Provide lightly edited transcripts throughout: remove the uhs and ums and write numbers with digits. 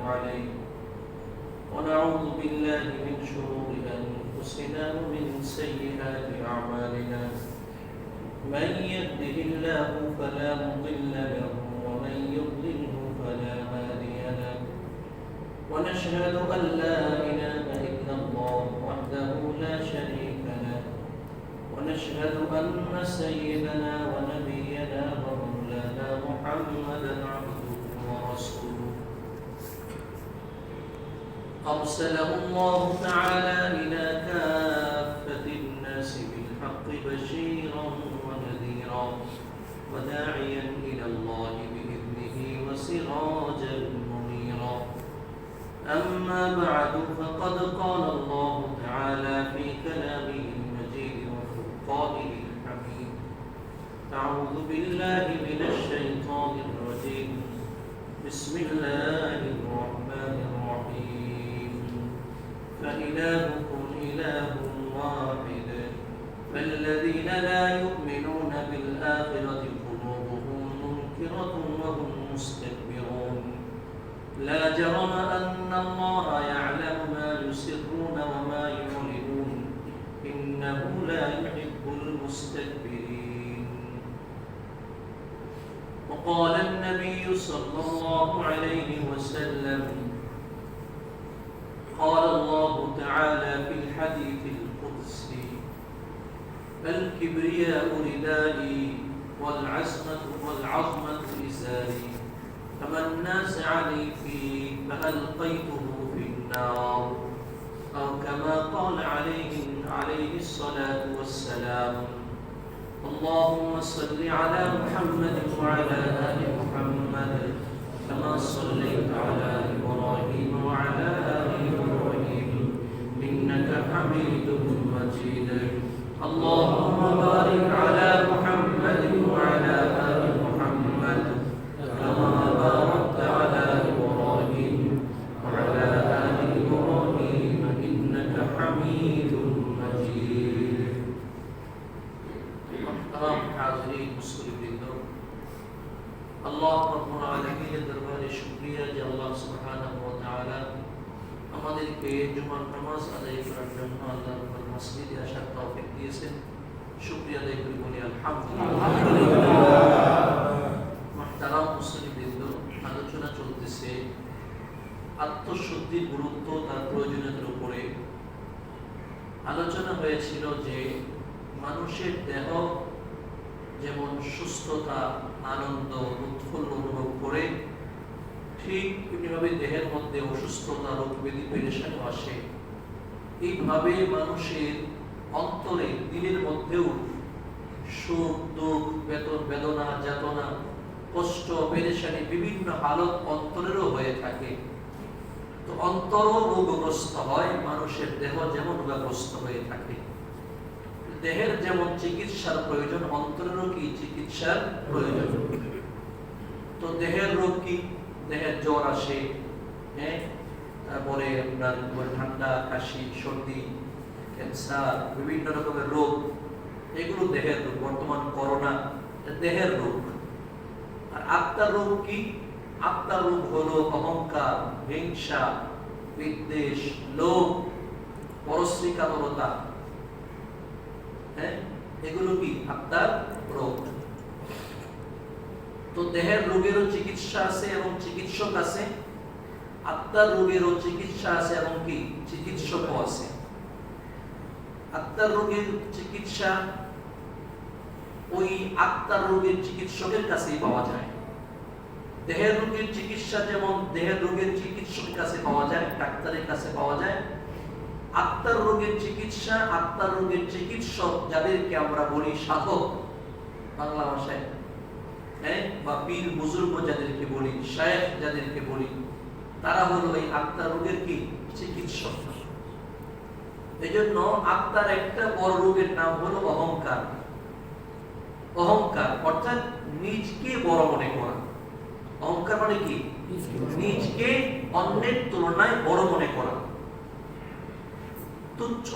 عليه ونعوذ بالله من شرور أنفسنا ومن سيئات أعمالنا من يهده الله فلا مضل له ومن يضلله فلا هادي له ونشهد أن لا إله إلا الله وحده لا شريك له ونشهد أن سيدنا ونبينا ومولانا محمدا عبده ورسوله أرسله الله تعالى إلى كافة الناس بالحق بشيرا ونذيرا وداعيا إلى الله بإذنه وسراجا منيرا أما بعد فقد قال الله تعالى في كلامه المجيد وفرقانه الحميد أعوذ بالله من الشيطان الرجيم بسم الله الرحمن الرحيم فإلهكم إله واحد فالذين لا يؤمنون بالآخرة قلوبهم منكرة وهم مستكبرون لا جرم أن الله يعلم ما يسرون وما يعلنون إنه لا يحب المستكبرين وقال النبي صلى الله عليه وسلم قال الله تعالى في الحديث القدسي الكبرياء ردائي والعظمة إزاري فما الناس علي فيه فألقيته في النار أو كما قال عليه الصلاة والسلام اللهم صل على محمد وعلى آل محمد كما صليت على إبراهيم وعلى آل إبراهيم إنك حميد مجيد اللهم بارك على محمد وعلى آل محمد كما باركت على إبراهيم وعلى آل إبراهيم إنك حميد مجيد محترم حاضرين مسلمين আল্লাহ রাব্বুল আলামিনের দরবারে শুকরিয়া যে আল্লাহ সুবহানাহু ওয়া তাআলা আমাদেরকে জুমার নামাজ আদায় করার জন্য আল্লাহর মসজিদে আসার তৌফিক দিয়েছেন শুকরিয়া আদায় করি বলি আলহামদুলিল্লাহ মুহতারাম মুসলিমবৃন্দ আলোচনা চলতেছে আত্মশুদ্ধির গুরুত্ব তার প্রয়োজনীয়তার উপরে আলোচনা হয়েছিল যে মানুষের দেহ যেমন সুস্থতা আনন্দ উৎফুল্ল অনুভব করে ঠিক এমনিভাবে দেহের মধ্যে অসুস্থতা রোগ ব্যাধি পেরেশানি আসে এইভাবে মানুষের অন্তরে দিলের মধ্যেও সুখ দুঃখ বেদনা যাতনা কষ্ট পেরেশানি বিভিন্ন হালত অন্তরেরও হয়ে থাকে তো অন্তরও রোগগ্রস্ত হয় মানুষের দেহ যেমন রোগগ্রস্ত হয়ে থাকে দেহের যেমন চিকিৎসার প্রয়োজন অন্তরেরও কি চিকিৎসার প্রয়োজন তো দেহের রোগ কি দেহের জ্বর আসে হ্যাঁ তারপরে আপনার ঠান্ডা কাশি সর্দি ক্যান্সার বিভিন্ন রকমের রোগ এগুলো দেহের রোগ বর্তমান করোনা দেহের রোগ আর আত্মার রোগ কি আত্মার রোগ হলো অহংকার হিংসা বিদ্বেষ লোভ পরশ্রীকাতরতা হ্যাঁ এগুলো কি আত্মার রোগ তো দেহের রোগেরও চিকিৎসা আছে এবং চিকিৎসক আছে আত্মার রোগেরও চিকিৎসা আছে এবং কি চিকিৎসকও আছে আত্মার রোগের চিকিৎসা ওই আত্মার রোগের চিকিৎসকের কাছেই পাওয়া যায় দেহের রোগের চিকিৎসা যেমন দেহের রোগের চিকিৎসকের কাছে পাওয়া যায় ডাক্তারের কাছে পাওয়া যায় আত্মার রোগের চিকিৎসা আত্মার রোগের চিকিৎসক যাদেরকে আমরা বলি সাধক বাংলা ভাষায় হ্যাঁ বা পীর বুজুর্গ যাদেরকে বলি শায়েখ যাদেরকে বলি তারা হলো এই আত্মার রোগের কি চিকিৎসক এজন্য আত্মার একটা বড় রোগের নাম হলো অহংকার অহংকার অর্থাৎ নিজকে বড় মনে করা অহংকার মানে কি নিজকে অন্যের তুলনায় বড় মনে করা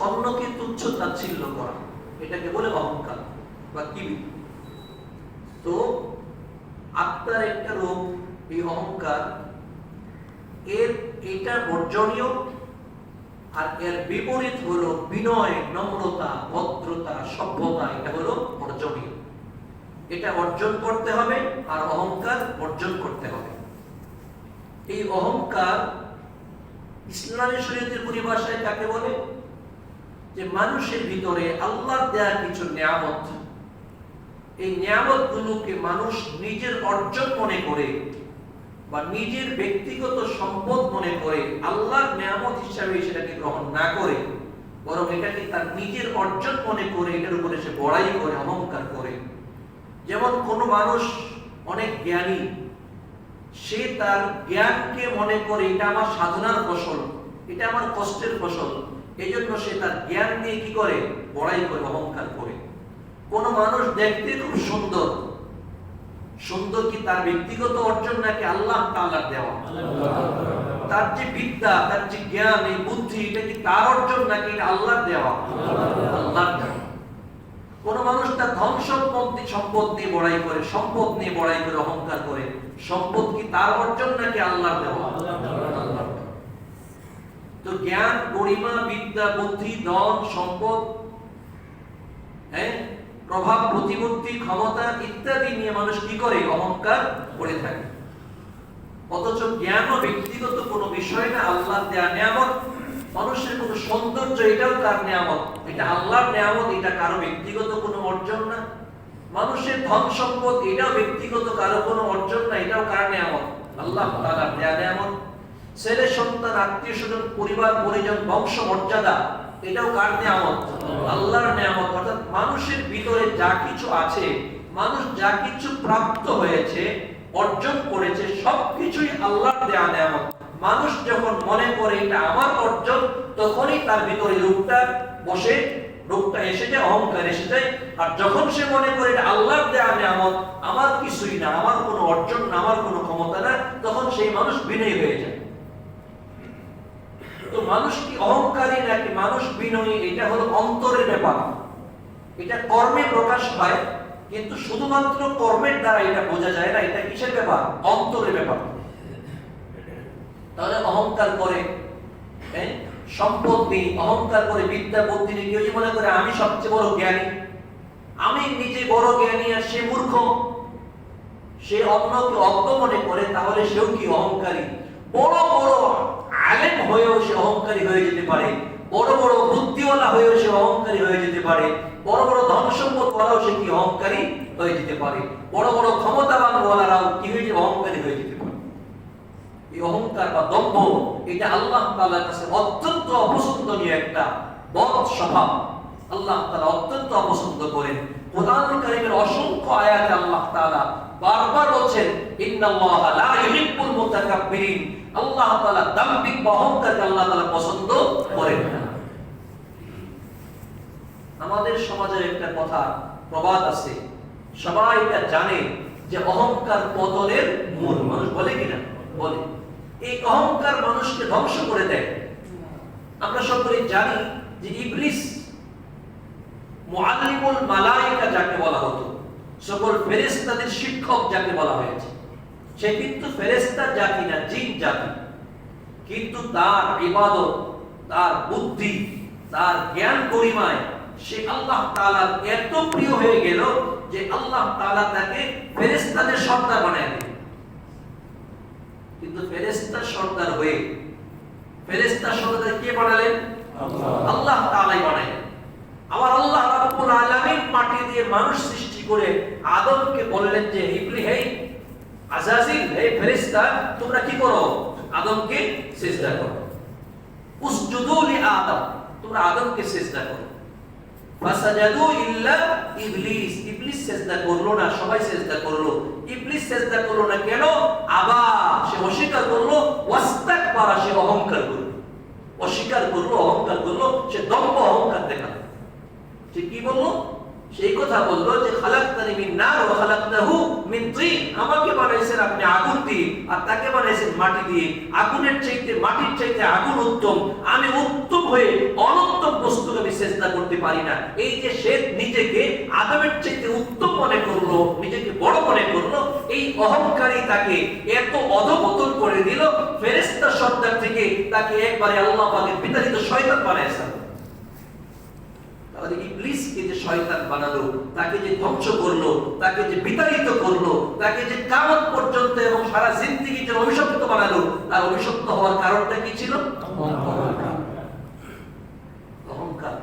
অন্যকে তুচ্ছ তাচ্ছিল্য করা এটাকে বলে অহংকার বা কিবি তো আত্মার একটা রোগ এই অহংকার এটা বর্জনীয়। আর এর বিপরীত হলো বিনয়, নম্রতা, ভদ্রতা, সভ্যতা, এটা হলো বর্জনীয়। এটা অর্জন করতে হবে আর অহংকার বর্জন করতে হবে। এই অহংকার ইসলামী শরীয়তের পরিভাষায় কাকে বলে? যে মানুষের ভিতরে আল্লাহর দেয়া কিছু নিয়ামত, এই নিয়ামত গুলোকে মানুষ নিজের অর্জন মনে করে বা নিজের ব্যক্তিগত সম্পদ মনে করে আল্লাহর নিয়ামত হিসাবে সেটাকে গ্রহণ না করে, বরং এটাকে তার নিজের অর্জন মনে করে এটার উপরে সে বড়াই করে, অহংকার করে। যেমন কোন মানুষ অনেক জ্ঞানী, সে তার জ্ঞানকে মনে করে এটা আমার সাধনার ফসল, এটা আমার কষ্টের ফসল, এই জন্য সে তার জ্ঞান নিয়ে কি করে? বড়াই করে, অহংকার করে। কোন মানুষ দেখতে খুব সুন্দর, সুন্দর কি তার ব্যক্তিগত অর্জন নাকি আল্লাহ তাআলার দেওয়া? তার যে বিদ্যা, তার যে জ্ঞান, এই বুদ্ধি, এটা কি তার অর্জন নাকি এটা আল্লাহর দেওয়া? আল্লাহর দেওয়া। কোন মানুষ তার ধন সম্পদ নিয়ে বড়াই করে, সম্পদ নিয়ে বড়াই করে, অহংকার করে, সম্পদ কি তার অর্জন নাকি আল্লাহর দেওয়া? আল্লাহর। তো জ্ঞান, গরিমা, বিদ্যা, বুদ্ধি, ধন, সম্পদ, প্রভাব, প্রতিপত্তি, ক্ষমতা ইত্যাদি নিয়ে মানুষ কি করে? অহংকার করে থাকে। অথচ জ্ঞান ও ব্যক্তিগত কোনো বিষয় না, আল্লাহর দেয়া নিয়ামত। মানুষের কোনো সৌন্দর্য, এটাও তার নিয়ামত, এটা আল্লাহর নিয়ামত, এটা কারো ব্যক্তিগত কোনো অর্জন না। মানুষের ধন সম্পদ, এটাও ব্যক্তিগত কারো কোনো অর্জন না, এটাও কার নিয়ামত? আল্লাহ তাআলার দেয়া নিয়ামত। ছেলে সন্তান, আত্মীয় স্বজন, পরিবার পরিজন, বংশ মর্যাদা, এটাও কার নিয়ামত? আল্লাহর নিয়ামত। অর্থাৎ মানুষের ভিতরে যা কিছু আছে, মানুষ যা কিছু প্রাপ্ত হয়েছে, অর্জন করেছে, সবকিছুই আল্লাহর দেয়া নিয়ামত। মানুষ যখন মনে করে এটা আমার অর্জন, তখনই তার ভিতরে রূপটা বসে, রূপটা এসে যায়, অহংকার এসে যায়। আর যখন সে মনে করে এটা আল্লাহর দেয়া নিয়ামত, আমার কিছুই না, আমার কোনো অর্জন না, আমার কোনো ক্ষমতা না, তখন সেই মানুষ বিনয়ী হয়ে যায়। তো মানুষ কি অহংকারী নাকি মানুষ বিনয়ী, এটা হলো অন্তরের ব্যাপার। এটা কর্মে প্রকাশ হয়, কিন্তু শুধুমাত্র কর্মের দ্বারা এটা বোঝা যায় না। এটা কিসের ব্যাপার? অন্তরের ব্যাপার। তাহলে অহংকার করে সম্পদ নেই, অহংকার করে বিদ্যা বুদ্ধি নেই, কেউ মনে করে আমি সবচেয়ে বড় জ্ঞানী, আমি নিজে বড় জ্ঞানী, আর সে মূর্খ, সে অন্যকে অজ্ঞ মনে করে, তাহলে সেও কি? অহংকারী। বড় বড় আলেম হয়েও সে অহংকারী হয়ে যেতে পারে, বড় বড় বুদ্ধিওয়ালা হয়েও সে অহংকারী হয়ে যেতে পারে, বড় বড় ধন সম্পদ ওয়ালাও সে কি? অহংকারী হয়ে যেতে পারে, বড় বড় ক্ষমতাবান ওয়ালারাও কি হয়ে যাবে? অহংকারী হয়ে যেতে পারে। এই অহংকার বা দম্ভ, এটা আল্লাহ তাআলার কাছে অত্যন্ত অপছন্দনীয় একটা বদ স্বভাব। আল্লাহ তাআলা অত্যন্ত অপছন্দ করেন। কোরআনুল কারীমের অসংখ্য আয়াতে আল্লাহ তাআলা বারবার বলছেন, ইন্নাল্লাহা লা ইউহিব্বুল মুতাকাব্বিরিন। আল্লাহ তাআলা দাম্ভিক বা অহংকারকে আল্লাহ তাআলা পছন্দ করেন না। আমাদের সমাজের একটা কথা, প্রবাদ আছে, সবাই এটা জানে যে অহংকার পতনের মূল। মানুষ বলে কিনা? বলে। এই অহংকার মানুষকে ধ্বংস করে দেয়। আমরা সকলেই জানি যে ইবলিস, মুআল্লিমুল মালায়েকা যাকে বলা হতো, সকল ফেরেশতাদের শিক্ষক যাকে বলা হয়েছে, সে কিন্তু ফেরেশতা জাতি না, জিন জাতি। কিন্তু তার ইবাদত, তার বুদ্ধি, তার জ্ঞান গরিমায় সে আল্লাহ তাআলার এত প্রিয় হয়ে গেল যে আল্লাহ তাআলা তাকে ফেরেশতাদের সর্দার বানায় দিলেন। কিন্তু ফেরেশতা সর্দার হয়ে, ফেরেশতা সর্দার কে বানালেন? আল্লাহ তাআলাই বানালেন। আবার আল্লাহ রাব্বুল আলামিন মাটি দিয়ে মানুষ সৃষ্টি করে আদমকে বললেন যে ইবলিস, হে আযাজিল, হে ফেরেশতা, তোমরা কি করো? আদমকে সিজদা করো। উসজুদু লি আদম, তোমরা আদমকে সিজদা করো। ফাসাজাদু ইল্লা ইবলিস, ইবলিস সিজদা করলো না, সবাই সিজদা করলো। ইবলিস সিজদা করলো না কেন? আবা, সে অস্বীকার করলো, ওয়াস্তাকবারা, সে অহংকার করলো, অস্বীকার করলো, অহংকার করলো, সে দম্ভ অহংকার দেখালো। সে কি বললো? সেই কথা বললো যে খালাকতানি মিন নার ওয়া খালাকতাহু মিন তিন, আমাকে বানাইছেন আপনি আগুন দিয়ে, আর তাকে বানাইছেন মাটি দিয়ে। আগুনের চাইতে, মাটির চাইতে আগুন উত্তম, আমি উত্তম হয়ে অনুত্তম বস্তুকে আমি সিজদা করতে পারি না। এই যে সে নিজেকে আদমের চাইতে উত্তম মনে করলো, নিজেকে বড় মনে করলো, এই অহংকারী তাকে এত অধঃপতন করে দিল। ফেরেশতা সর্দার থেকে তাকে একবারে আল্লাহ পাকের বিতাড়িত শয়তান বানাইছেন। তাহলে ইবলিসকে যে শয়তান বানালো, তাকে যে ধ্বংস করলো, তাকে যে বিতাড়িত করলো, তাকে যে কিয়ামত পর্যন্ত এবং সারা জিন্দেগি যে অভিশপ্ত বানালো, তার অভিশপ্ত হওয়ার কারণটা কি ছিল? অহংকার।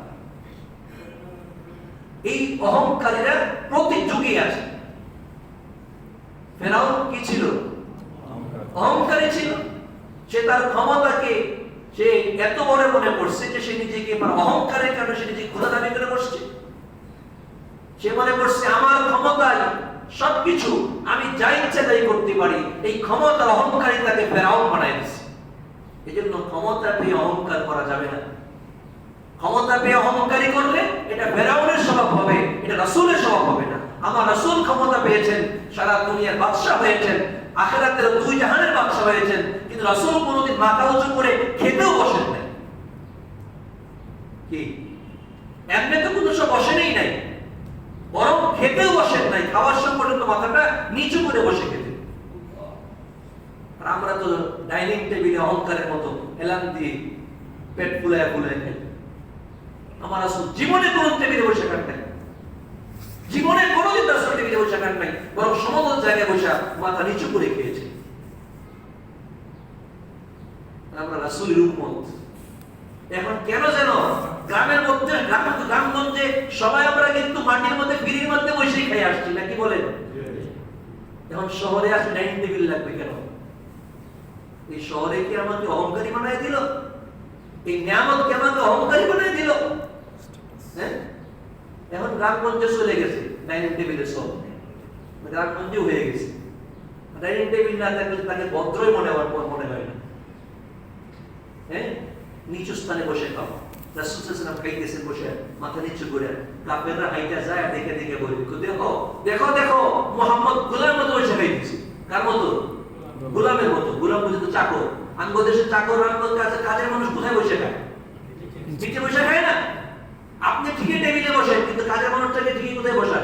এই অহংকারীরা প্রতি যুগে আছে। ফেরাউন কি ছিল? অহংকারী ছিল। সে তার ক্ষমতাকে সে এত বড় মনে করছে যে সে নিজেকে অহংকারের কারণে সে নিজেকে খোদা দাবি করে বসছে। সে মনে করছে আমার ক্ষমতায় সবকিছু, আমি যা ইচ্ছা তাই করতে পারি। এই ক্ষমতার অহংকারী তাকে ফেরাউন বানায় দিচ্ছে। এই জন্য ক্ষমতা পেয়ে অহংকার করা যাবে না। ক্ষমতা পেয়ে অহংকারী করলে এটা ফেরাউনের স্বভাব হবে, এটা রাসূলের স্বভাব হবে না। আমার রাসূল ক্ষমতা পেয়েছেন, সারা দুনিয়ার বাদশা হয়েছেন, আখিরাতের দুই জাহানের বাদশা হয়েছেন, কিন্তু রাসূল কোনোদিন মাথা উঁচু করে খেতেও বসেন নাই। কি এমনি তো কোনো সব বসেনই নাই, বরং খেতেও বসেন নাই। খাওয়ার সময় পর্যন্ত মাথাটা নিচু করে বসে খেতেন। আর আমরা তো ডাইনিং টেবিলে অহংকারের মতো এলান দিয়ে পেট ফুলায় ফুলায় খাই। আমার রাসূল জীবনে কোনো টেবিলে বসে খান নাই, জীবনে কোনোদিন রাসূল টেবিলে বসে খান নাই, বরং সমতল জায়গায় বসে মাথা নিচু করে খেয়েছে। আমরা রাসূলের উম্মত। এখন কেন যেন গ্রামের মধ্যে গ্রামগঞ্জে সবাই আমরা কিন্তু মাটির মধ্যে ফিরির মধ্যে বসেই খাই আসছি, নাকি বলেন? এখন শহরে আসে ডাইনিং টেবিল লাগবে কেন? এই শহরে কি আমাকে অহংকারী বানায় দিল? এই নিয়ামত কি আমাকে অহংকারী বানায় দিল? হ্যাঁ, এখন গ্রামগঞ্জে চলে গেছে ডাইনিং টেবিলের সব, গ্রামগঞ্জে হয়ে গেছে। ডাইনিং টেবিল না থাকলে তাকে ভদ্রই মনে হয় না। হ্যাঁ, নিচু স্থানে বসে খাও। রাসূল সাল্লাল্লাহু আলাইহি ওয়াসাল্লাম খাইতেছেন বসে মাথা নিচু করে। কাফেররা হাইটা যায় দেখে দেখে বলে, দেখো দেখো দেখো মুহাম্মদ গোলামের মতো বসে খাইতেছে। কার মতো? গোলামের মতো। গোলাম বুঝে তো চাকর। আঙ্গ দেশে চাকর রাঙ্গতে আছে, কাজের মানুষ কোথায় বসে খায়? নিচে বসে খায় না। আপনি ঠিকই টেবিলে বসেন, কিন্তু কাজের মানুষটাকে ঠিকই কোথায় বসান?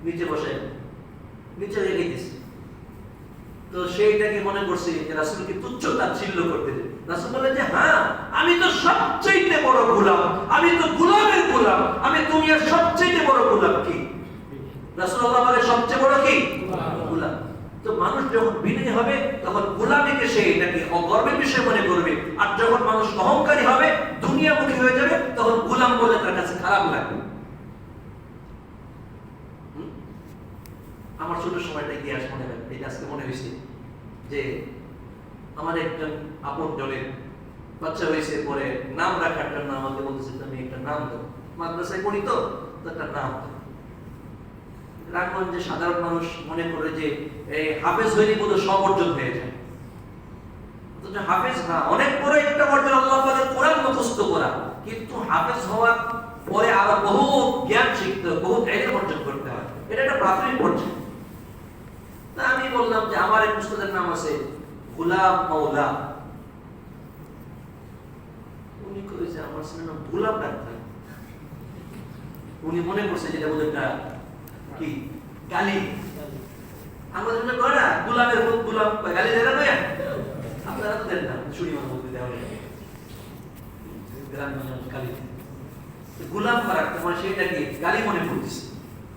নিচে বসে, নিচে রেখে দিচ্ছে। তো সেইটাকে মনে করছে যে রাসূলকে তুচ্ছ তাচ্ছিল্য করতে। রাসূল বলে যে হ্যাঁ, আমি তো সবচেয়ে বড় গোলাম, আমি তো গোলামের গোলাম, আমি দুনিয়ার সবচেয়ে বড় গোলাম। কি রাসূলুল্লাহ বলে সবচেয়ে বড় কি? গোলাম। তো মানুষ যখন বিনয়ী হবে তখন গোলামীকে সে এটাকে গর্বের বিষয় মনে করবে, আর যখন মানুষ অহংকারী হবে, দুনিয়ামুখী হয়ে যাবে, তখন গোলাম বলে তার কাছে খারাপ লাগবে। আমার ছোট সময়টা ইতিহাস মনে হয়, এটা আজকে মনে হয়েছে যে আমার একজন আপন জনের বাচ্চা হয়েছে, পরে নাম রাখার জন্য আমাকে বলতেছে তুমি একটা নাম দাও। মাদ্রাসায় পড়ি তো একটা নাম দাও। গ্রামগঞ্জে সাধারণ মানুষ মনে করে যে হাফেজ হইলে বোধ সব অর্জন হয়ে যায়। হাফেজ না, অনেক বড় একটা অর্জন আল্লাহ পাকের কোরআন মুখস্থ করা, কিন্তু হাফেজ হওয়ার পরে আরো বহু জ্ঞান শিখতে হয়, বহু ইলম অর্জন করতে হয়। এটা একটা প্রাথমিক পর্যায়ে। তা আমি বললাম যে আমার এক উস্তাদের নাম আছে গোলাম মাওলা। উনি কইছে আমার নাম গোলাম ডাক্তার। উনি মনে করছে যেটা বোধ একটা কি গালি। আমাদের জন্য করে না, গোলামের মুখ গোলাম গালি দেয় না। আপনারা তো দেন না, শুনি আমার মধ্যে দেওয়া গালি। গোলাম করা তোমার সেটাকে গালি মনে করতেছে,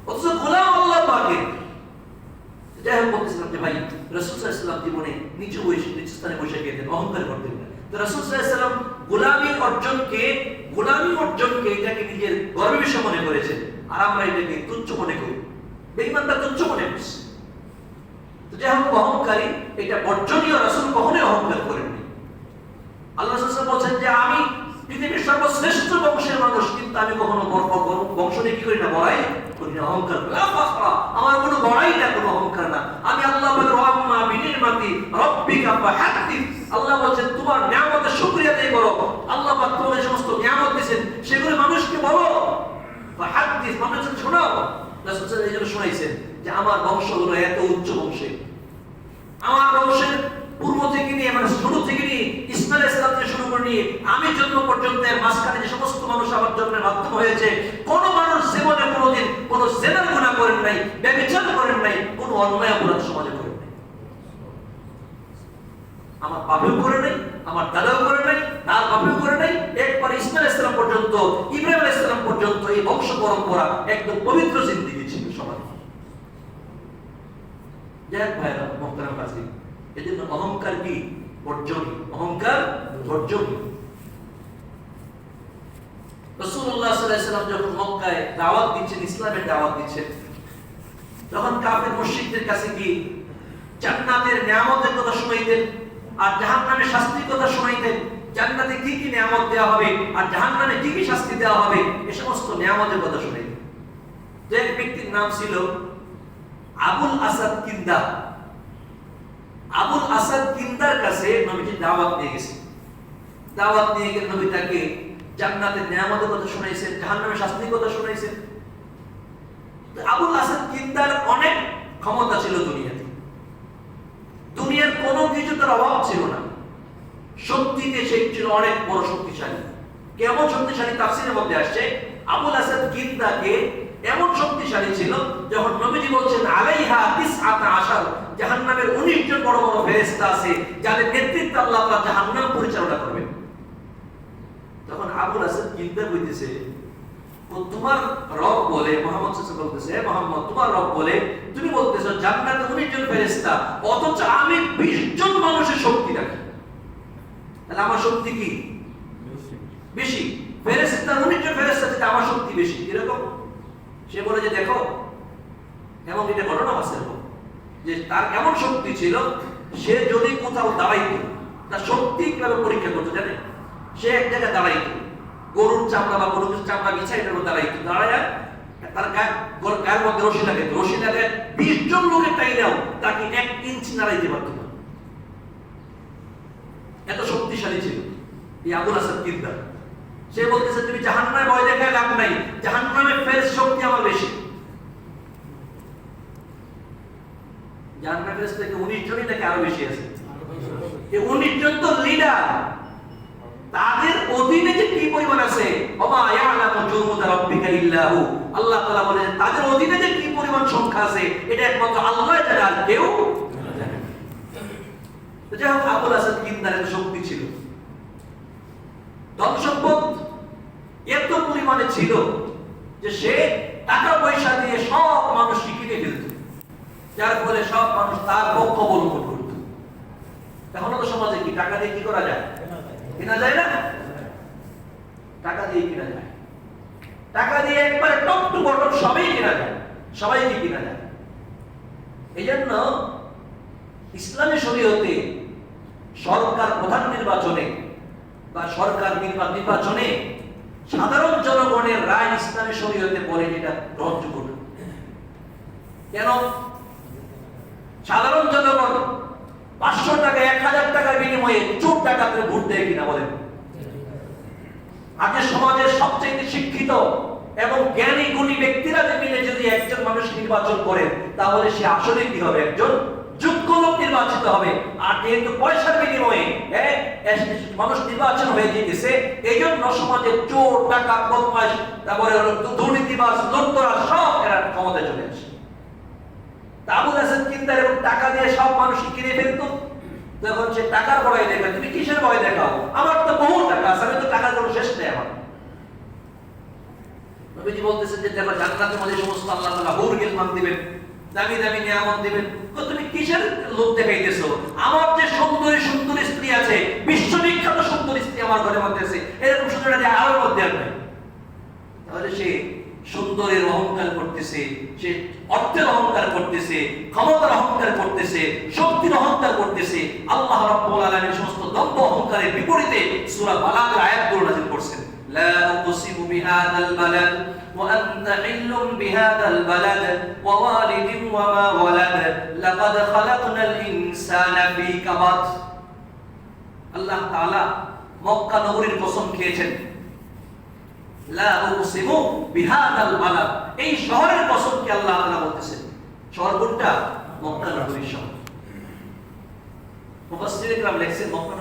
অথচ গোলাম আল্লাহ পাকের। যাই হোক বলতেছিলাম যে ভাই রাসূল সাল্লাল্লাহু আলাইহি ওয়াসাল্লাম জীবনে নিচু স্থানে বসে গেতেন, অহংকার করতেন না। তো রাসূল সাল্লাল্লাহু আলাইহি ওয়াসাল্লাম গোলামি অর্জনকে এটাকে নিজের গর্বের বিষয় মনে করেছেন, আর আমরা এটাকে তুচ্ছ মনে করি, বেঈমানরা তুচ্ছ মনে করছে। তো যাই হোক অহংকারী এটা বর্জনীয়। রাসূল কখনোই অহংকার করেননি। আল্লাহ রাসূল সাল্লাল্লাহু আলাইহি ওয়াসাল্লাম বলেন যে আমি পৃথিবীর সর্বশ্রেষ্ঠ বংশের মানুষ, কিন্তু আমি কখনো বংশ নিয়ে কি করি না, বড়াই করি না, অহংকার করি না। আমার কোনো বড়াই না, কোনো অহংকার না। আমি আল্লাহ বলেন ওয়াম্মা বিনিমাতি রাব্বিকা ফাহাদ্দিস। আল্লাহ বলেন তোমার নিয়ামতের শুকরিয়া আদায় করো। আল্লাহ পাক তোমাদের সমস্ত নিয়ামত দিয়েছেন, সেগুলো মানুষকে বলো। ফাহাদ্দিস, মানুষকে শোনাও। রাসূল সাল্লাল্লাহু আলাইহি ওয়াসাল্লাম শোনাইছেন যে আমার বংশ হলো এত উচ্চ বংশে। আমার বংশের পূর্ব থেকে নিয়ে, মানে শুরু থেকে নিয়ে ইসমাঈল আলাইহিস সালাম থেকে শুরু করে নিয়ে আমি জন্ম পর্যন্ত মাঝখানে যে সমস্ত মানুষ আমার জন্মের মাধ্যম হয়েছে, কোন মানুষ জীবনে কোনোদিন কোনো জিনার গুনাহ করেন নাই, ব্যভিচার করেন নাই, কোনো অন্যায় অপরাধ সমাজে করেন নাই, আমার পাপেও করে নাই, আমার দাদাও করে নাই, তার বাপেও করে নাই, একবার ইসমাইল আলাইহিস সালাম পর্যন্ত, ইব্রাহিম আলাইহিস সালাম পর্যন্ত এই বংশ পরম্পরা একদম পবিত্র জিন্দেগি ছিল সবার। যাক ভাইরা মুহতারাম হাজির, এজন্য অহংকার কি বর্জনীয়, অহংকার বর্জনীয়। রাসূলুল্লাহ সাল্লাল্লাহু আলাইহি ওয়াসাল্লাম যখন মক্কায় দাওয়াত দিচ্ছেন, ইসলামের দাওয়াত দিচ্ছেন, তখন কাফের মুশরিকদের কাছে কি জান্নাতের নিয়ামতের কথা শুনাইতেন আর জাহান্নামের শাস্তির কথা শুনাইতেন। জান্নাতে কি কি নিয়ামত দেওয়া হবে আর জাহান্নামে কি কি শাস্তি দেওয়া হবে, এই সমস্ত নিয়ামতের কথা শুনাইতেন। তো এক ব্যক্তির নাম ছিল আবুল আসাদ কিন্দা। আবুল আসাদ কিন্দার কাছে নবীজি দাওয়াত নিয়ে গেছেন। দাওয়াত নিয়ে গিয়ে নবী তাকে জান্নাতের নিয়ামতের কথা শুনাইছেন, জাহান্নামের শাস্তির কথা শুনাইছেন। আবুল আসাদ কিন্দার অনেক ক্ষমতা ছিল দুনিয়াতে, দুনিয়ার কোনো কিছু তার অভাব ছিল না, শক্তিতে সে ছিল অনেক বড় শক্তিশালী। কেমন শক্তিশালী তাফসীরের মধ্যে আসছে, আবুল আসাদ কিন্দাকে এমন শক্তিশালী ছিল, যখন নবীজি বলছেন আলাইহা 19 জাহান্নামের 19 জন বড় বড় ফেরেশতা আছে যাদের নেতৃত্বে আল্লাহ তাআলা জাহান্নাম পরিচালনা করবেন। তখন আবুল আসাদ কিন্দা কইতেছে, তোমার রব বলে, মুহাম্মদ সাল্লাল্লাহু আলাইহি ওয়াসাল্লাম বলতেছে, হে মুহাম্মদ তোমার রব বলে তুমি বলতেছো জান্নাতে 19 জন ফেরেশতা, অথচ আমি 20 জন মানুষের শক্তি রাখি, তাহলে আমার শক্তি কি বেশি? ফেরেশতা 19 জন ফেরেশতা থেকে আমার শক্তি বেশি, এরকম? সে বলে যে দেখো, এবং এটা ঘটনা আছে যে তার এমন শক্তি ছিল, সে যদি কোথাও দাঁড়াইতো তার শক্তি কিভাবে পরীক্ষা করতো জানে? সে এক জায়গায় দাঁড়াইতো, গরুর চামড়া বা কোনো কিছু চামড়া বিছাই দাঁড়াইতো, দাঁড়ায় তার গায়ের মধ্যে রশি লাগাইতো, রশি লাগায় 20 জন লোকের টাইনাও তাকে 1 ইঞ্চি নাড়াইতে পারত না, এত শক্তিশালী ছিল এই আবুল আসাদ কিন্দা। সে বলতেছে তুমি জাহান্নামে ভয় দেখায় লাভ নাই, জাহান্নামে ফেরেশতা শক্তি আমার বেশি। জাহান্নামে ফেরেশতা থেকে 19 জনই নাকি আরো বেশি আছে। এই 19 জন তো লিডার, তাদের অধীনে যে কি পরিমাণ আছে, ওমা ইয়ালামু জুনুদা রাব্বিকা ইল্লা হু, আল্লাহ তাআলা বলেন তাদের অধীনে যে কি পরিমাণ সংখ্যা আছে এটা একমাত্র আল্লাহ জানে, আর কেউ জানে না। তো যাই হোক, আবুল আসাদ কিন্দার এত শক্তি ছিল, ধন সম্পদ এত পরিমাণে ছিল যে সে টাকা পয়সা দিয়ে সব মানুষ কিনে ফেলত, যার ফলে সব মানুষ তার পক্ষ অবলম্বন করত। এখনো তো সমাজে কি টাকা দিয়ে কি করা যায়? কিনা যায় না? টাকা দিয়ে কিনা যায়, টাকা দিয়ে একবারে টপ টু বটম সবাই কিনা যায়, সবাইকে কিনা যায়। এই জন্য ইসলামী শরীয়তে সরকার প্রধান নির্বাচনে বা সরকার নির্বাচনে সাধারণ জনগণের রায় ইসলামী শরীয়তে বলে এটা গ্রহণযোগ্য না। কেন? সাধারণ জনগণ 500 টাকা 1000 টাকার বিনিময়ে চোর ডাকাতের ভোট দেয় কিনা বলেন? আজকে সমাজের সবচেয়ে শিক্ষিত এবং জ্ঞানী গুণী ব্যক্তিরা মিলে যদি একজন মানুষ নির্বাচন করেন, তাহলে সে আসলে কি হবে? একজন যোগ্য লোক নির্বাচিত হবে। আর যেহেতু পয়সার বিনিময়ে মানুষ নির্বাচন হয়ে গিয়েছে, এই জন্য সমাজের চোর ডাকাত বদমাশ, তারপরে দুর্নীতিবাজ লুটতরা সব এরা ক্ষমতায় চলে আসে। আবুল আসাদ কিন্দা এরকম টাকা দিয়ে সব মানুষ কিনে ফেলতো। তখন সে টাকার ভয় দেখবে, তুমি কিসের ভয় দেখাও? আমার তো বহু টাকা আছে, আমি তো টাকার কোনো শেষ নেই আমার। নবীজি বলতেছেন যে দেখো জান্নাতের মধ্যে সমস্ত আল্লাহ তাআলা হুর গিলমান দিবেন, দামি দামি নিয়ামত দিবেন। তুমি কিসের লোভ দেখাইতেছো? আমার যে সুন্দরী সুন্দরী স্ত্রী আছে, বিশ্ববিখ্যাত সুন্দরী স্ত্রী আমার ঘরের মধ্যে আছে, এরকম সুন্দরী আরো মধ্যে আর নাই। তাহলে সে সুন্দরের অহংকার করতেছে, সে অর্থের অহংকার করতেছে, ক্ষমতার অহংকার করতেছে, শক্তির অহংকার করতেছে। আল্লাহ রাব্বুল আলামিন সমস্ত দ্বন্দ্ব অহংকারের বিপরীতে সূরা বালাগের আয়াতগুলো নাযিল করেছেন। লা উকসিমু বিহাদাল বালাদ ওয়া আনতা হিল্লুম বিহাদাল বালাদ ওয়া ওয়ালিদিন ওয়া মা ওয়ালাদ লাকাদ খালাকনাল ইনসানা ফি কাবাদ। আল্লাহ তাআলা মক্কা নগরীর কসম খেয়েছেন, লা উকসিমু বিহাদাল বালাদ, এই শহরের কসম কি আল্লাহ তাআলা বলতেছেন। শহর কোনটা? মক্কা নগরীর শহর। মুফাসসিরে কেরাম লিখছেন মক্কা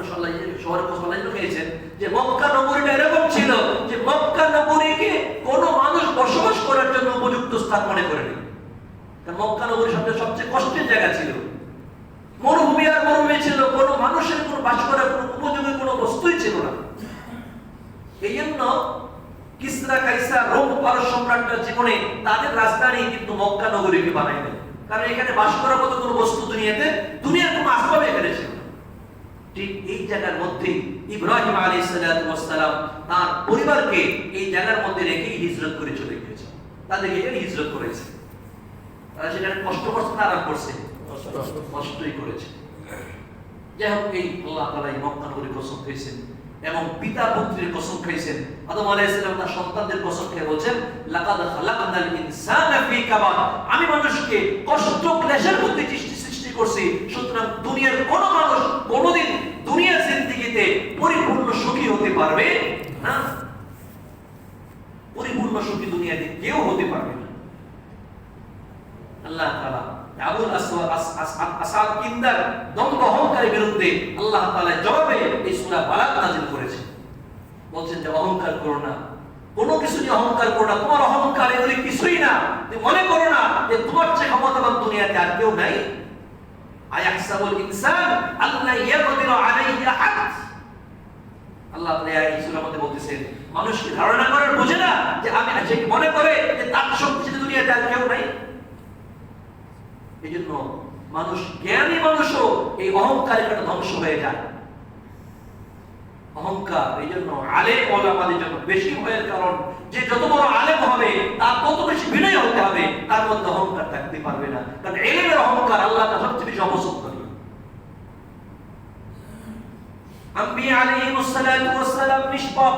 শহরের কসম আল্লাহ খেয়েছেন যে মক্কা নগরীটা এরকম ছিল যে মক্কা নগরীকে কোনো মানুষ বসবাস করার জন্য উপযুক্ত স্থান মনে করেনি। কারণ মক্কা নগরী সবচেয়ে কষ্টের জায়গা ছিল, মরুভূমি মরুভূমি আর মরুভূমি ছিল, কোনো মানুষের কোনো বাস করার কোনো উপযোগী কোনো বস্তুই ছিল না। এই জন্য কিসরা কাইসার রোম পারস্য সম্রাটরা জীবনে তাদের রাজধানী কিন্তু মক্কা নগরীকে বানাইলেন, কারণ এখানে বাস করার মতো কোনো বস্তু দুনিয়ার কোনো আসবাব এখানে ছিল না। ঠিক এই জায়গার মধ্যে ইব্রাহিম আলাইহিস সালাতু ওয়াস সালাম তার পরিবারকে এই জায়গার মধ্যে রেখে হিজরত করে চলে গিয়েছে। তাদেরকে এখানে হিজরত করেছে। তারা সেখানে কষ্ট করছে না, আরাম করছে? কষ্টই করেছে। যাই হোক, এই আল্লাহ তাআলা এই মক্কা নগরীর কসম খেয়েছেন এবং পিতা পুত্রের কসম খাইছেন। আদম আলাইহিস সালাম তার সন্তানদের কসম খেয়ে বলেন, লাকাদ খালাকনাল ইনসানা ফি কাবাদ, আমি মানুষকে কষ্ট ক্লেশের মধ্যে সৃষ্টি করছি। সুতরাং দুনিয়ার কোন মানুষ কোনদিন দুনিয়ার জিন্দেগিতে পরিপূর্ণ সুখী হতে পারবে না। পরিপূর্ণ সুখী দুনিয়াতে কেউ হতে পারবে না। আল্লাহ তাআলা আবুল আসাদ কিন্দার দ্বন্দ্ব অহংকারের বিরুদ্ধে আল্লাহ তাআলা জবাবে এই সূরা বালাক নাযিল করেছেন। বলছেন যে অহংকার করো না, কোনো কিছু নিয়ে অহংকার করো না, তোমার অহংকার এগুলি কিছুই না। তুমি মনে করো না যে তোমার চেয়ে ক্ষমতাবান দুনিয়াতে আর কেউ নাই। আয়াহসাবুল ইনসান আল্লা ইয়াকদিরু আলাইহি আহাদ, আল্লাহ তাআলা এই সূরার মধ্যে বলতেছেন মানুষ কি ধারণা করে বোঝে না যে আমি আজকে মনে করে যে তার শক্তি দুনিয়াতে আর কেউ নাই। এই জন্য মানুষ, জ্ঞানী মানুষও এই অহংকারের কারণে ধ্বংস হয়ে যায়। অহংকার এই জন্য আলেম ওলামাদের জন্য বেশি ভয়ের কারণ, যে যত বড় আলেম হবে তার তত বেশি বিনয় হতে হবে, তার মধ্যে অহংকার থাকতে পারবে না। কারণ ইলমের অহংকার আল্লাহ তাআলা সবচেয়ে বেশি অপছন্দ করেন। আম্বিয়া আলাইহিস সালাতু ওয়াস সালাম নিষ্পাপ,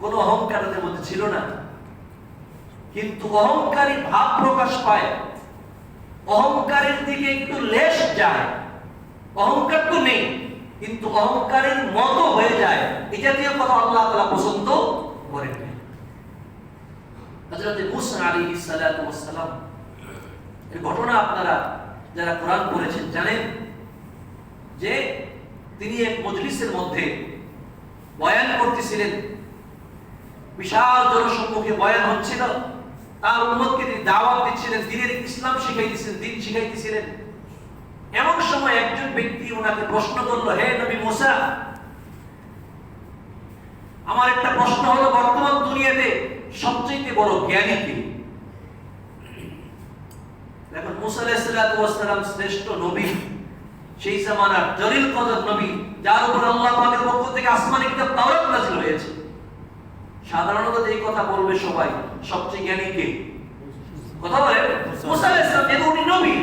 কোনো অহংকার তাদের মধ্যে ছিল না। কিন্তু অহংকারী ভাব প্রকাশ পায়, অহংকারের দিকে একটু লেশ যায়। অহংকার তো নেই কিন্তু অহংকারের মতো হয়ে যায়, এই জাতীয় কথা আল্লাহ তাআলা পছন্দ করেন না। হযরত মুসা আলাইহিস সালাতু ওয়াস সালাম এর ঘটনা আপনারা যারা কোরআন পড়েছেন জানেন যে তিনি এক মজলিসের মধ্যে বয়ান করতেছিলেন। বিশাল জনসম্মুখে বয়ান হচ্ছিল, তার উম্মতকে তিনি দাওয়াত দিচ্ছিলেন, দ্বীনের ইসলাম শিখাইতেছিলেন, দ্বীন শিখাইতেছিলেন। এমন সময় একজন ব্যক্তি ওনাকে প্রশ্ন করলো, হে নবী মুসা, আমার একটা প্রশ্ন হলো, বর্তমান দুনিয়াতে সবচেয়ে বড় জ্ঞানী কে? দেখুন, মুসা আলাইহিস সালাম শ্রেষ্ঠ নবী, সেই জামানার জলিল কদর নবী, যার উপর আল্লাহ পাকের পক্ষ থেকে আসমানি কিতাব তাওরাত নাযিল হয়েছে। সাধারণত এই কথা বলবে সবাই, সবচেয়ে জ্ঞানী কে? কথা বলে মুসা আলাইহিস সালাম, যেহেতু উনি নবী,